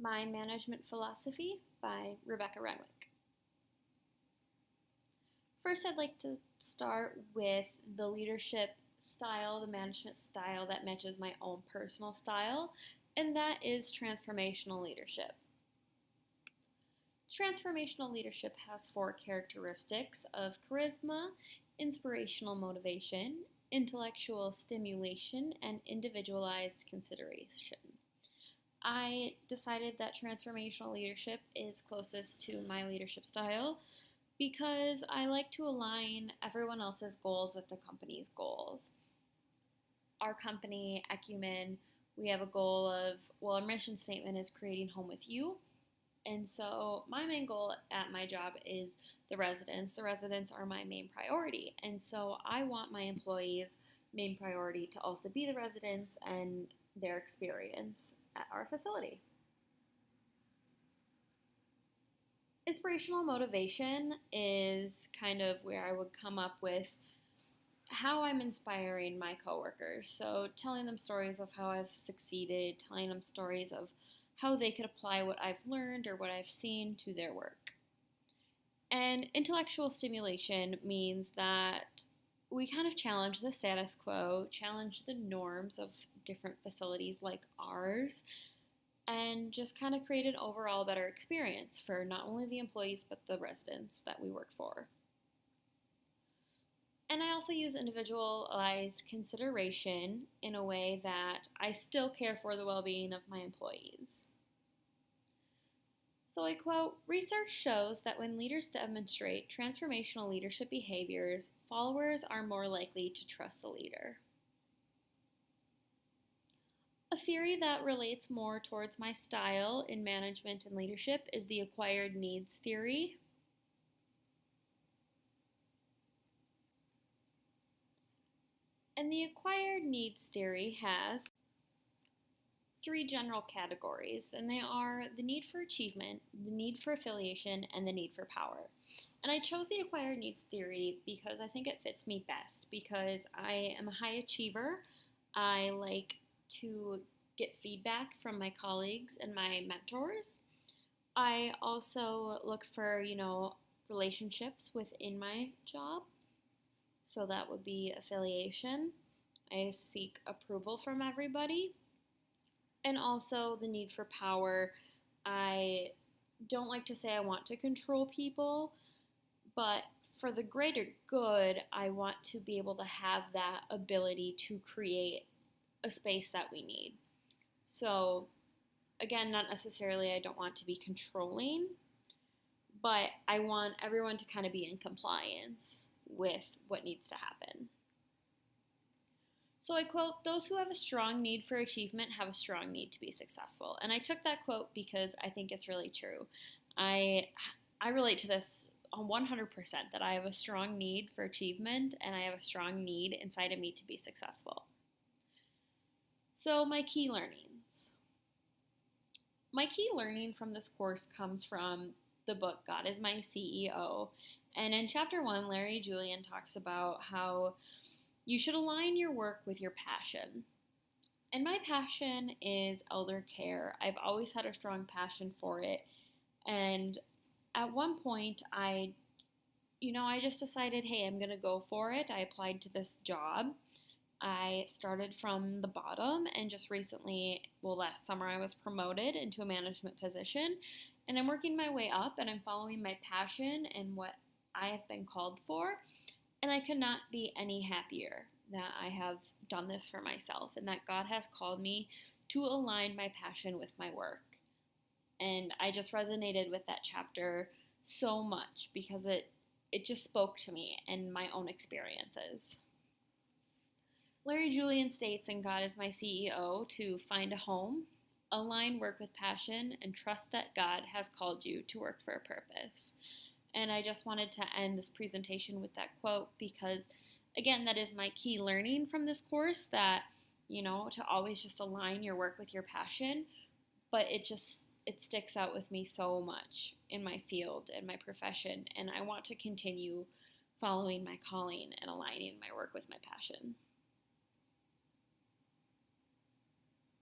My Management Philosophy by Rebecca Renwick. First, I'd like to start with the leadership style, the management style that matches my own personal style, and that is transformational leadership. Transformational leadership has 4 characteristics of charisma, inspirational motivation, intellectual stimulation, and individualized consideration. I decided that transformational leadership is closest to my leadership style because I like to align everyone else's goals with the company's goals. Our company, Ecumen, we have a goal of, our mission statement is creating home with you. And so my main goal at my job is the residents. The residents are my main priority. And so I want my employees' main priority to also be the residents and their experience at our facility. Inspirational motivation is kind of where I would come up with how I'm inspiring my coworkers. So telling them stories of how I've succeeded, telling them stories of how they could apply what I've learned or what I've seen to their work. And intellectual stimulation means that we kind of challenge the status quo, challenge the norms of different facilities like ours, and just kind of create an overall better experience for not only the employees but the residents that we work for. And I also use individualized consideration in a way that I still care for the well-being of my employees. So I quote, "Research shows that when leaders demonstrate transformational leadership behaviors, followers are more likely to trust the leader." A theory that relates more towards my style in management and leadership is the acquired needs theory. And the acquired needs theory has 3 general categories, and they are the need for achievement, the need for affiliation, and the need for power. And I chose the acquired needs theory because I think it fits me best, because I am a high achiever. I like to get feedback from my colleagues and my mentors. I also look for, relationships within my job. So that would be affiliation. I seek approval from everybody. And also the need for power. I don't like to say I want to control people, but for the greater good, I want to be able to have that ability to create a space that we need. So again, not necessarily I don't want to be controlling, but I want everyone to kind of be in compliance with what needs to happen. So I quote, "Those who have a strong need for achievement have a strong need to be successful." And I took that quote because I think it's really true. I relate to this 100%, that I have a strong need for achievement and I have a strong need inside of me to be successful. So my key learnings. My key learning from this course comes from the book God is My CEO. And in chapter 1, Larry Julian talks about how you should align your work with your passion. And my passion is elder care. I've always had a strong passion for it. And at one point, I just decided, hey, I'm going to go for it. I applied to this job. I started from the bottom, and just recently, last summer, I was promoted into a management position. And I'm working my way up, and I'm following my passion and what I have been called for. And I could not be any happier that I have done this for myself and that God has called me to align my passion with my work. And I just resonated with that chapter so much because it just spoke to me and my own experiences. Larry Julian states in God is My CEO to find a home, align work with passion, and trust that God has called you to work for a purpose. And I just wanted to end this presentation with that quote because, again, that is my key learning from this course, that, to always just align your work with your passion. But it sticks out with me so much in my field and my profession. And I want to continue following my calling and aligning my work with my passion.